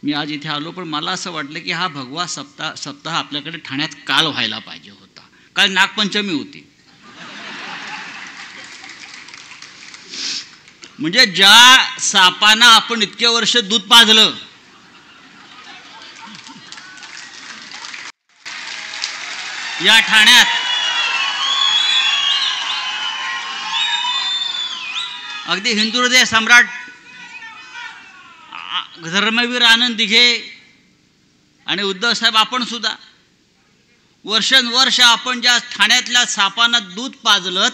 मी आज इथे आलो, पण मला असं वाटलं की हा भगवा सप्ताह आपल्याकडे ठाण्यात काल व्हायला पाहिजे होता. काल नागपंचमी होती. म्हणजे ज्या सापांना आपण इतके वर्ष दूध पाजलं, या ठाण्यात अगदी हिंदू हृदय सम्राट धर्मवीर आनंद दिघे आणि उद्धव साहेब आपण सुद्धा वर्षानुवर्ष आपण ज्या ठाण्यातल्या सापांना दूध पाजलं,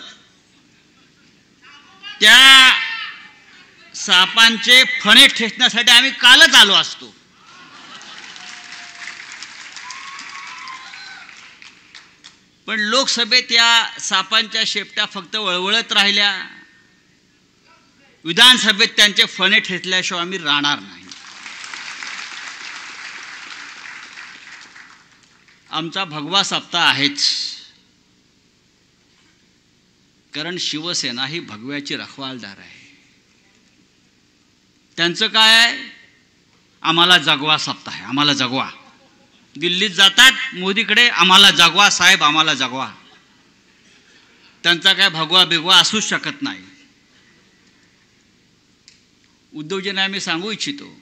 त्या सापांचे फणे ठेचण्यासाठी आम्ही कालच आलो असतो. पण लोकसभेत या सापांच्या शेपट्या फक्त वळवळत राहिल्या. विधानसभेत त्यांचे फणे ठेचल्याशिवाय आम्ही राहणार नाही. आमचा भगवा सप्ताह आहेच, कारण शिवसेना ही भगव्याची रखवालदार आहे. त्यांचं काय आहे? आम्हाला जगवा सप्ताह आहे, आम्हाला जगवा. दिल्लीत जातात मोदीकडे, आम्हाला जगवा साहेब, आम्हाला जगवा. त्यांचा काय भगवा बिगवा असूच शकत नाही. उद्धवजींना आम्ही सांगू इच्छितो,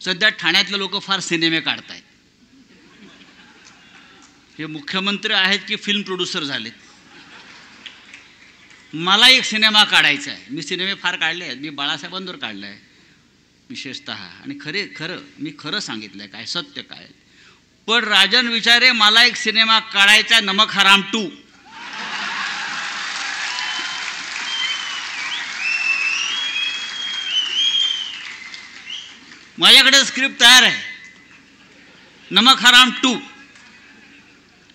सध्या ठाण्यातले लोक फार सिनेमे काढतायत. हे मुख्यमंत्री आहेत की फिल्म प्रोड्युसर झालेत. मला एक सिनेमा काढायचा आहे. मी सिनेमे फार काढले आहेत, मी बाळासाहेबांवर काढलं आहे विशेषतः, आणि मी खरं सांगितलं आहे, काय सत्य काय. पण राजन विचारे मला एक सिनेमा काढायचा, नमक हराम 2. माझ्याकडे स्क्रिप्ट तयार आहे, नमक हराम 2.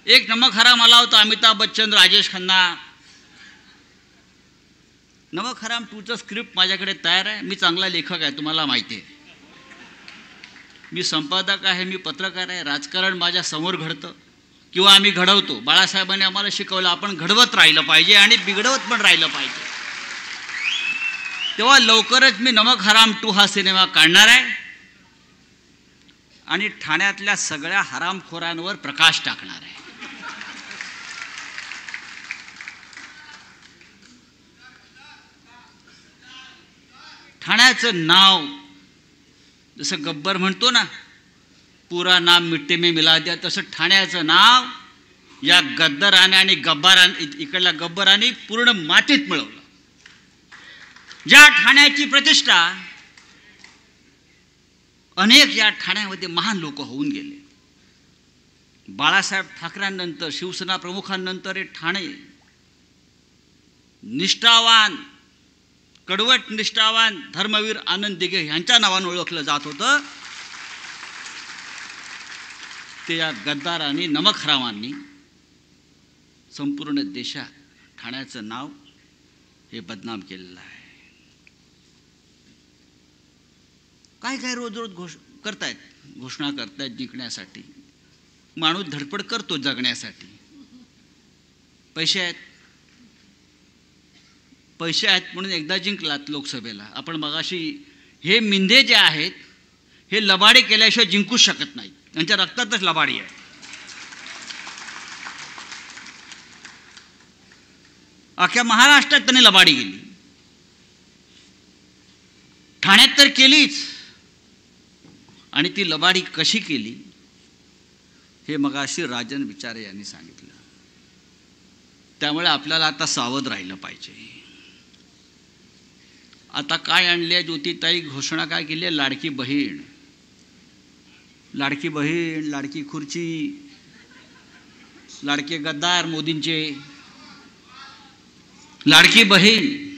एक नमक हराम आला होता, अमिताभ बच्चन, राजेश खन्ना. नमक हराम 2चं स्क्रिप्ट माझ्याकडे तयार आहे. मी चांगला लेखक आहे, तुम्हाला माहिती आहे. मी संपादक आहे, मी पत्रकार आहे. राजकारण माझ्या समोर घडतं किंवा आम्ही घडवतो. बाळासाहेबांनी आम्हाला शिकवलं, आपण घडवत राहिलं पाहिजे आणि बिघडवत पण राहिलं पाहिजे. तेव्हा लवकरच मी नमक हराम 2 हा सिनेमा काढणार आहे आणि ठाण्यातल्या सगळ्या हरामखोरांवर प्रकाश टाकणार आहे. ठाण्याचं नाव जसं गब्बर म्हणतो ना, पुरा नाम मिट्टी में मिला दिया, तसं ठाण्याचं नाव या गद्दाराने आणि इकडल्या गब्बराने पूर्ण मातीत मिळवलं. ज्या ठाण्याची प्रतिष्ठा अनेक या ठाण्यामध्ये महान लोक होऊन गेले. बाळासाहेब ठाकरेंनंतर, शिवसेना प्रमुखांनंतर हे ठाणे निष्ठावान, कडवट निष्ठावान धर्मवीर आनंद दिघे यांच्या नावाने ओळखलं जात होतं. ते या गद्दारांनी, नमक हरामांनी संपूर्ण देशात ठाण्याचं नाव हे बदनाम केलेलं आहे. काय काय रोज रोज घोषणा करतायत जिंकण्यासाठी. माणूस धडपड करतो जगण्यासाठी. पैसे आहेत म्हणून एकदा जिंकलात लोकसभेला. आपण मगाशी हे मिंदे जे आहेत हे लबाडे केल्याशिवाय जिंकूच शकत नाहीत. त्यांच्या रक्तातच लबाडी आहे. अख्ख्या महाराष्ट्रात त्यांनी लबाडी केली, ठाण्यात तर केलीच. आणि ती लबाडी कशी केली हे मगाशी राजन विचारे यांनी सांगितलं. त्यामुळे आपल्याला आता सावध राहिलं पाहिजे. आता काय आणले आहे ज्योतिताई? घोषणा काय केली आहे? लाडकी बहीण, लाडकी बहीण, लाडकी खुर्ची, लाडके गद्दार मोदींचे. लाडकी बहीण,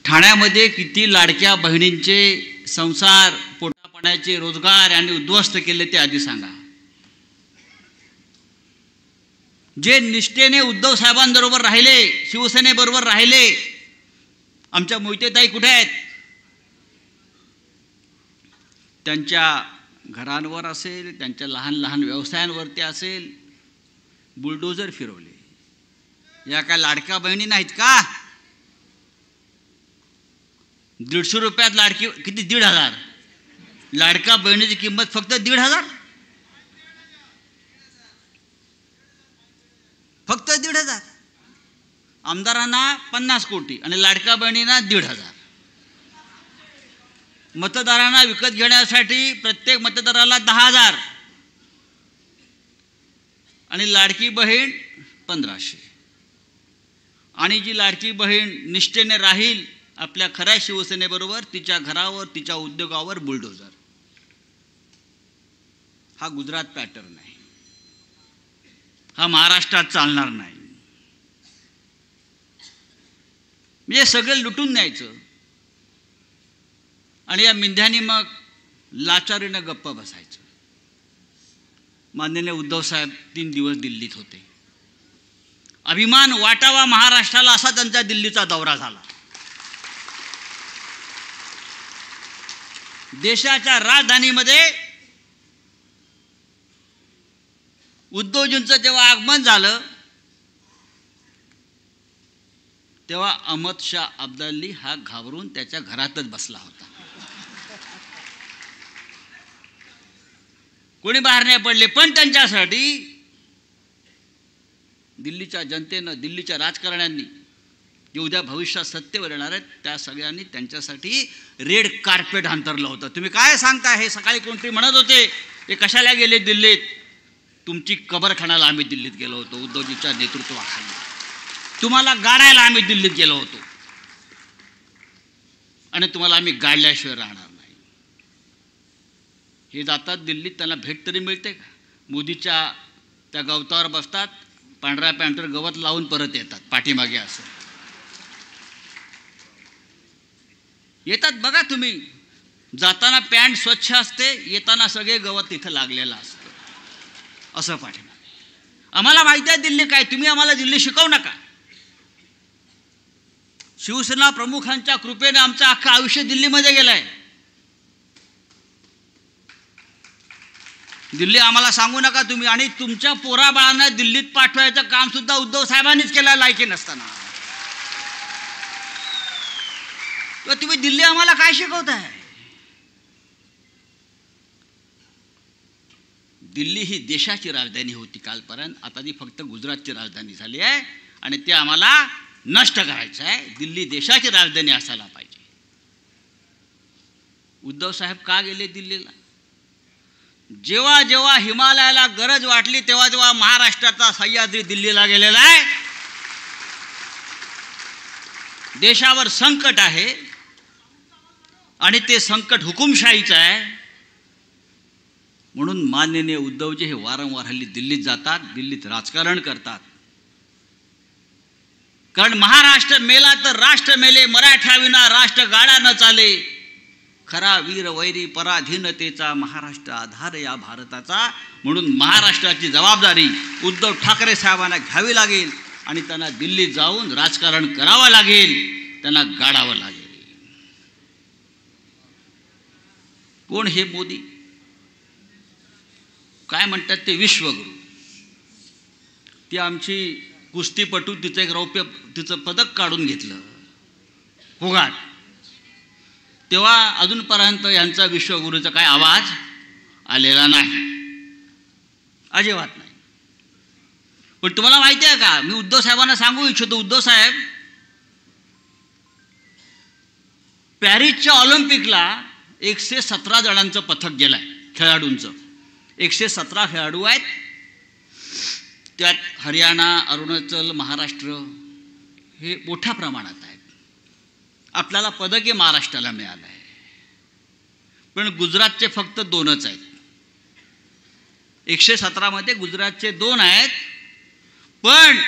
ठाण्यामध्ये किती लाडक्या बहिणींचे संसार, पोटापाण्याचे रोजगार यांनी उद्ध्वस्त केले ते आधी सांगा. जे निष्ठेने उद्धव साहेबांबरोबर राहिले, शिवसेनेबरोबर राहिले, आमच्या मोहितेताई कुठे आहेत? त्यांच्या घरांवर असेल, त्यांच्या लहान लहान व्यवसायांवरती असेल, बुलडोजर फिरवले. या काय लाडक्या बहिणी नाहीत का? 150 लाडकी किती 1,500. लाडका बहिणीची किंमत फक्त 1,500. फक्त 1,500. आमदारांना 50 कोटी आणि लाडका बहिणींना 1,500. मतदारांना विकत घेण्यासाठी प्रत्येक मतदाराला 10,000 आणि लाडकी बहीण 1,500. आणि जी लाडकी बहीण निष्ठेने राहील आपल्या खऱ्या शिवसेनेबरोबर, तिच्या घरावर, तिच्या उद्योगावर बुलडोजर. हा गुजरात पॅटर्न आहे. हा महाराष्ट्रात चालणार नाही. म्हणजे सगळं लुटून न्यायचं आणि या मिंध्यानी मग लाचारीनं गप्प बसायचं. माननीय उद्धव साहेब 3 दिवस दिल्लीत होते. अभिमान वाटावा महाराष्ट्राला असा त्यांचा दिल्लीचा दौरा झाला. देशाच्या राजधानीमध्ये उद्धवजींचं जेव्हा आगमन झालं तेव्हा अहमद शाह अब्दाली हा घाबरून त्याच्या घरातच बसला होता. कोणी बाहेर नाही पडले. पण त्यांच्यासाठी दिल्लीच्या जनतेनं, दिल्लीच्या राजकारण्यांनी जे उद्या भविष्यात सत्तेवर येणार आहेत त्या सगळ्यांनी त्यांच्यासाठी रेड कार्पेट अंतरलं होतं. तुम्ही काय सांगता? हे सकाळी कोणतरी म्हणत होते ते कशाला गेले दिल्लीत? तुमची कबर खाण्याला आम्ही दिल्लीत गेलो होतो उद्धवजीच्या नेतृत्वाखाली. तुम्हाला गाडायला आम्ही दिल्लीत गेलो होतो आणि तुम्हाला आम्ही गाडल्याशिवाय राहणार नाही. हे जातात दिल्लीत, त्यांना भेट तरी मिळते का? मोदीच्या त्या गवतावर बसतात, पांढऱ्या पॅन्टवर गवत लावून परत येतात पाठीमागे. असं येतात बघा तुम्ही. जाताना पॅन्ट स्वच्छ असते, येताना सगळे गवत तिथं लागलेलं असतं. असं पाठीमागे. आम्हाला माहिती आहे दिल्ली काय. तुम्ही आम्हाला दिल्ली शिकवू नका. शिवसेना प्रमुखांच्या कृपेने आमचं अख्खं आयुष्य दिल्लीमध्ये गेलंय. दिल्ली आम्हाला सांगू नका तुम्ही. आणि तुमच्या पोराबाळांना दिल्लीत पाठवायचं काम सुद्धा उद्धव साहेबांनीच केलं लायकी नसताना. तुम्ही दिल्ली आम्हाला काय शिकवताय? दिल्ली ही देशाची राजधानी होती कालपर्यंत. आता ती फक्त गुजरातची राजधानी झाली आहे आणि ते आम्हाला नष्ट करायचं आहे. दिल्ली देशाची राजधानी असायला पाहिजे. उद्धव साहेब का गेले दिल्लीला? जेव्हा जेव्हा हिमालयाला गरज वाटली तेव्हा जेव्हा महाराष्ट्राचा सह्याद्री दिल्लीला गेलेला आहे. देशावर संकट आहे आणि ते संकट हुकुमशाहीचं आहे. म्हणून माननीय उद्धवजी हे वारंवार हल्ली दिल्लीत जातात, दिल्लीत राजकारण करतात. कारण महाराष्ट्र मेला तर राष्ट्र मेले, मराठ्याविना राष्ट्र गाडा न चाले. खरा वीर वैरी पराधीनतेचा महाराष्ट्र आधार या भारताचा. म्हणून महाराष्ट्राची जबाबदारी उद्धव ठाकरे साहेबांना घ्यावी लागेल आणि त्यांना दिल्लीत जाऊन राजकारण करावं लागेल, त्यांना गाडावं लागेल. कोण हे मोदी? काय म्हणतात ते विश्वगुरू. ती आमची कुस्तीपटू तिचं एक रौप्य तिचं पदक काढून घेतलं फोगाट. तेव्हा अजूनपर्यंत यांचा विश्वगुरूचा काय आवाज आलेला नाही, अजिबात नाही. पण तुम्हाला माहिती आहे का, मी उद्धव साहेबांना सांगू इच्छितो, उद्धव साहेब पॅरिसच्या ऑलिम्पिकला 117 जणांचं पथक गेलंय खेळाडूंचं. 117 खेळाडू आहेत. त्यात हरियाणा, अरुणाचल, महाराष्ट्र हे मोठ्या प्रमाणात आहेत. आपल्याला पदके महाराष्ट्राला मिळालं आहे. पण गुजरातचे फक्त 2च आहेत. 117 मध्ये गुजरातचे 2 आहेत. पण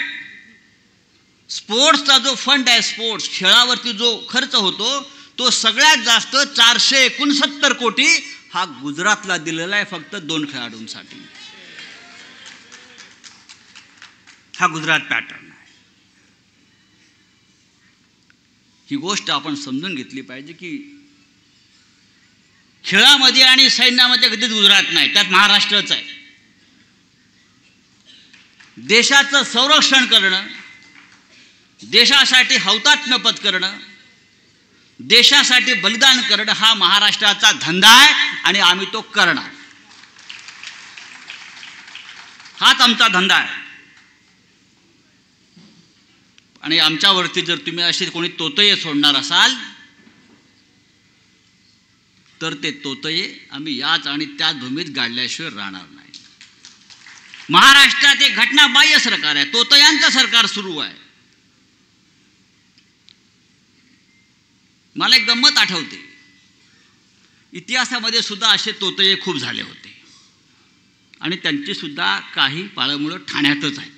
स्पोर्ट्सचा जो फंड आहे, स्पोर्ट्स खेळावरती जो खर्च होतो तो सगळ्यात जास्त 469 कोटी हा गुजरातला दिलेला आहे फक्त 2 खेळाडूंसाठी. हा गुजरात पॅटर्न आहे. ही गोष्ट आपण समजून घेतली पाहिजे की खेळामध्ये आणि सैन्यामध्ये कधीच गुजरात नाही, त्यात महाराष्ट्रच आहे. देशाचं संरक्षण करणं, देशासाठी हौतात्म्य पत्करणं, देशासाठी बलिदान करणं हा महाराष्ट्राचा धंदा आहे आणि आम्ही तो करणार. हाच आमचा धंदा आहे. आणि आमच्यावरती जर तुम्ही असे कोणी तोतये सोडणार असाल तर ते तोतये आम्ही याच आणि त्याच भूमीत गाडल्याशिवाय राहणार नाही. महाराष्ट्रात एक घटनाबाह्य सरकार आहे, तोतयांचं सरकार सुरू आहे. मला एक गंमत आठवते, इतिहासामध्ये सुद्धा असे तोतये खूप झाले होते आणि त्यांची सुद्धा काही पाळमुळं ठाण्यातच आहे.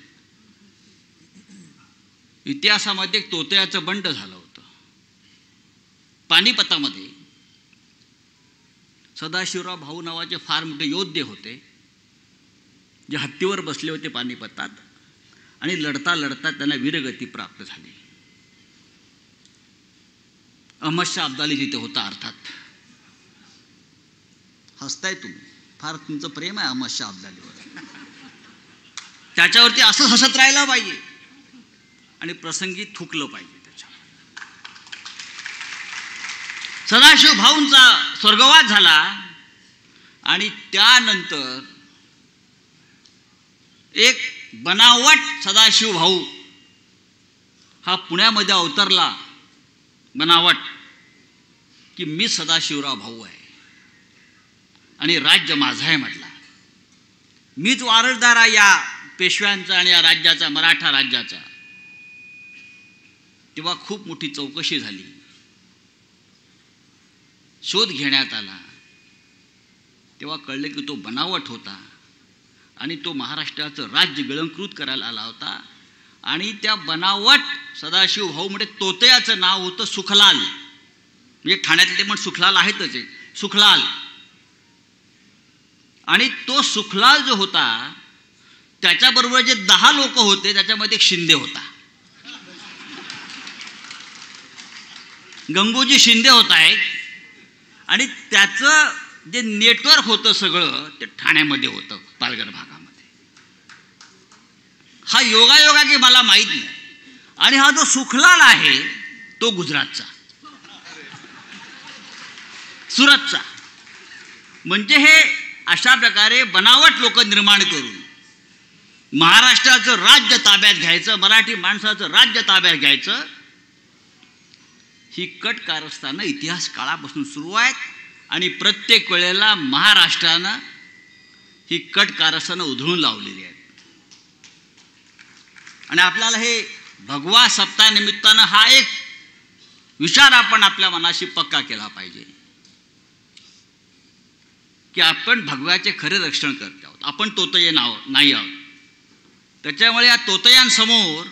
इतिहासामध्ये एक तोतयाचं बंड झालं होतं. पानिपतामध्ये सदाशिवराव भाऊ नावाचे फार मोठे योद्धे होते जे हत्तीवर बसले होते पानिपतात आणि लढता लढता त्यांना वीरगती प्राप्त झाली. अहमद शाह अब्दाली तिथे होता. अर्थात हसताय तुम्ही, फार तुमचं प्रेम आहे अहमद शाह अब्दालीवर. त्याच्यावरती असं हसत राहायला पाहिजे आणि प्रसंगी थुकलं पाहिजे. सदाशिव भाऊंचा स्वर्गवास झाला आणि त्यानंतर एक बनावट सदाशिव भाऊ हा पुण्यामध्ये अवतरला. बनावट की मी सदाशिवराव भाऊ आहे आणि राज्य माझं आहे म्हटला. मीच वारसदार आहे या पेशव्यांचा आणि या राज्याचा, मराठा राज्याचा. तेव्हा खूप मोठी चौकशी झाली, शोध घेण्यात आला. तेव्हा कळले की तो बनावट होता आणि तो महाराष्ट्राचं राज्य गिळंकृत करायला आला होता. आणि त्या बनावट सदाशिव भाऊ म्हणजे तोतयाचं नाव होतं सुखलाल. म्हणजे ठाण्यातले पण सुखलाल आहेतच, सुखलाल. आणि तो सुखलाल जो होता त्याच्याबरोबर जे 10 लोक होते त्याच्यामध्ये एक शिंदे होता, गंगोजी शिंदे होता एक. आणि त्याचं जे नेटवर्क होतं सगळं ते ठाण्यामध्ये होतं, पालघर भागामध्ये. हा योगायोगा की मला माहीत नाही. आणि हा जो सुखलाल आहे तो गुजरातचा, सुरतचा. म्हणजे हे अशा प्रकारे बनावट लोक निर्माण करून महाराष्ट्राचं राज्य ताब्यात घ्यायचं, मराठी माणसाचं राज्य ताब्यात घ्यायचं, ही कट कारस्थानं इतिहास काळापासून सुरू आहेत. आणि प्रत्येक वेळेला महाराष्ट्रानं ही कट कारस्थानं उधळून लावलेली आहेत. आणि आपल्याला हे भगवा सप्ताह निमित्तानं हा एक विचार आपण आपल्या मनाशी पक्का केला पाहिजे की आपण भगव्याचे खरे रक्षण करत आहोत, आपण तोतये नाही आहोत. त्याच्यामुळे या तोतयांसमोर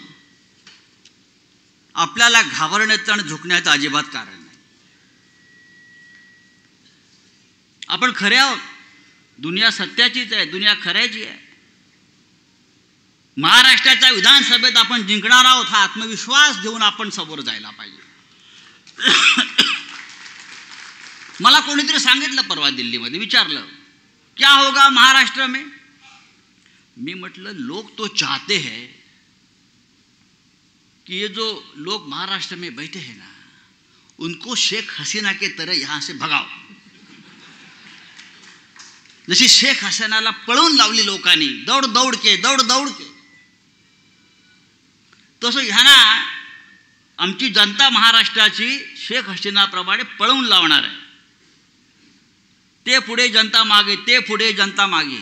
आपल्याला घाबरण्याचं आणि झुकण्याचं अजिबात कारण नाही. आपण खरे आहोत. दुनिया सत्याचीच आहे, दुनिया खऱ्याची आहे. महाराष्ट्राच्या विधानसभेत आपण जिंकणार आहोत हा आत्मविश्वास घेऊन आपण समोर जायला पाहिजे. मला कोणीतरी सांगितलं परवा दिल्लीमध्ये, विचारलं क्या होगा महाराष्ट्र में. मी म्हटलं लोग तो चाहते हैं कि ये जो लोग महाराष्ट्र में बैठे हैं ना उनको शेख हसीना के तरह यहाँ से भगाओ. जशी शेख हसीनाला पळून लावली लोकांनी दौड दौड के, तसं ह्यांना आमची जनता महाराष्ट्राची शेख हसीनाप्रमाणे पळवून लावणार आहे. ते पुढे जनता मागे, ते पुढे जनता मागे.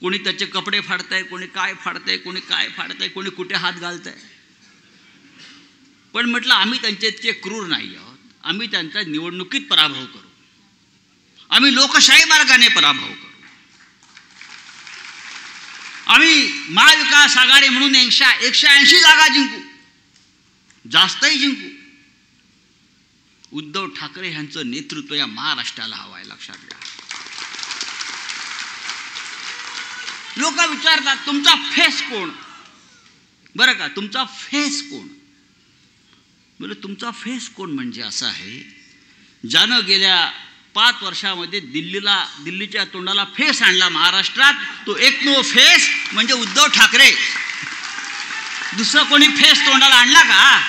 कोणी त्याचे कपडे फाडतंय, कोणी काय फाडतंय, कोणी काय फाडतंय, कोणी कुठे हात घालतंय. पण म्हटलं आम्ही त्यांचे इतके क्रूर नाही आहोत. आम्ही त्यांच्या निवडणुकीत पराभव करू, आम्ही लोकशाही मार्गाने पराभव करू. आम्ही महाविकास आघाडी म्हणून 180 जागा जिंकू, जास्तही जिंकू. उद्धव ठाकरे यांचं नेतृत्व या महाराष्ट्राला हवं आहे, लक्षात घ्या. लोक विचारतात तुमचा फेस कोण, बरं का, तुमचा फेस कोण. बोले तुमचा फेस कोण म्हणजे असं आहे ज्यानं गेल्या 5 वर्षामध्ये दिल्लीच्या तोंडाला फेस आणला महाराष्ट्रात, तो एकमेव फेस म्हणजे उद्धव ठाकरे. दुसरं कोणी फेस तोंडाला आणला का?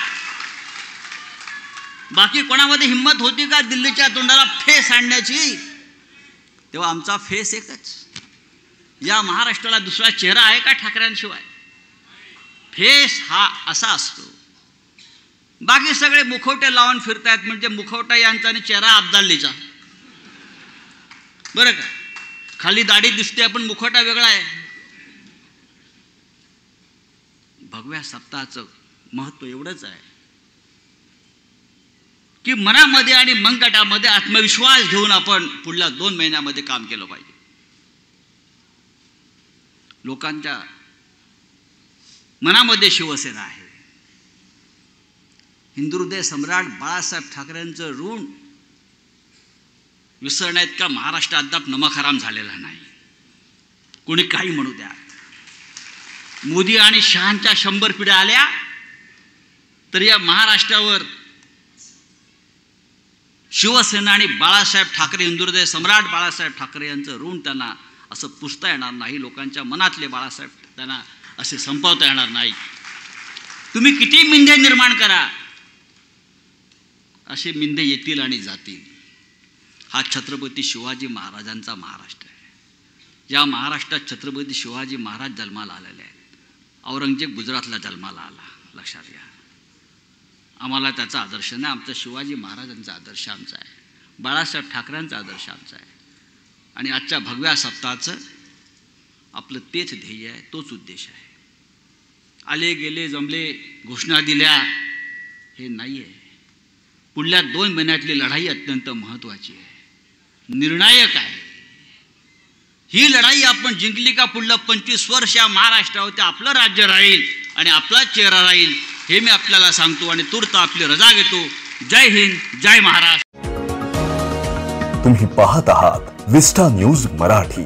बाकी कोणामध्ये हिंमत होती का दिल्लीच्या तोंडाला फेस आणण्याची? तेव्हा आमचा फेस एकच. या महाराष्ट्राला दुसरा चेहरा आहे का ठाकरेंशिवाय? फेस हा असा असतो. बाकी सगळे मुखवटे लावून फिरतायत, म्हणजे मुखवटा यांचा आणि चेहरा अब्दालीचा, बरं का? खाली दाढी दिसते पण मुखवटा वेगळा आहे. भगव्या सप्ताहाचं महत्व एवढंच आहे की मनामध्ये आणि मनगटामध्ये आत्मविश्वास घेऊन आपण पुढल्या 2 महिन्यामध्ये काम केलं पाहिजे. लोकांच्या मनामध्ये शिवसेना आहे. हिंदुहृदय सम्राट बाळासाहेब ठाकरेंचं ऋण विसरण्यात का महाराष्ट्र अद्याप नमकहराम झालेला नाही. कोणी काही म्हणू द्या. मोदी आणि शहांच्या 100 पिढ्या आल्या तर या महाराष्ट्रावर शिवसेना आणि बाळासाहेब ठाकरे, हिंदुहृदय सम्राट बाळासाहेब ठाकरे यांचं ऋण त्यांना असं पुसता येणार नाही. लोकांच्या मनातले बाळासाहेब त्यांना असे संपवता येणार नाही. तुम्ही किती मिंधे निर्माण करा, असे मिंधे येतील आणि जातील. हा छत्रपती शिवाजी महाराजांचा महाराष्ट्र आहे. या महाराष्ट्रात छत्रपती शिवाजी महाराज जन्माला आलेले आहेत. औरंगजेब गुजरातला जन्माला आला, लक्षात घ्या. आम्हाला त्याचा आदर्श नाही. आमचा शिवाजी महाराजांचा आदर्श आमचा आहे, बाळासाहेब ठाकरेंचा आदर्श आमचा आहे. आणि आजच्या भगव्या सप्ताहाचं आपलं तेच ध्येय आहे, तोच उद्देश आहे. आले गेले जमले, घोषणा दिल्या, हे नाही आहे. पुढल्या 2 महिन्यातली लढाई अत्यंत महत्त्वाची आहे, निर्णायक आहे. ही लढाई आपण जिंकली का पुढलं 25 वर्ष या महाराष्ट्रावर आपलं राज्य राहील आणि आपला चेहरा राहील, हे मी आपल्याला सांगतो आणि तूर्त आपली रजा घेतो. जय हिंद, जय महाराष्ट्र. तुम्ही पाहत आहात विस्टा न्यूज मराठी.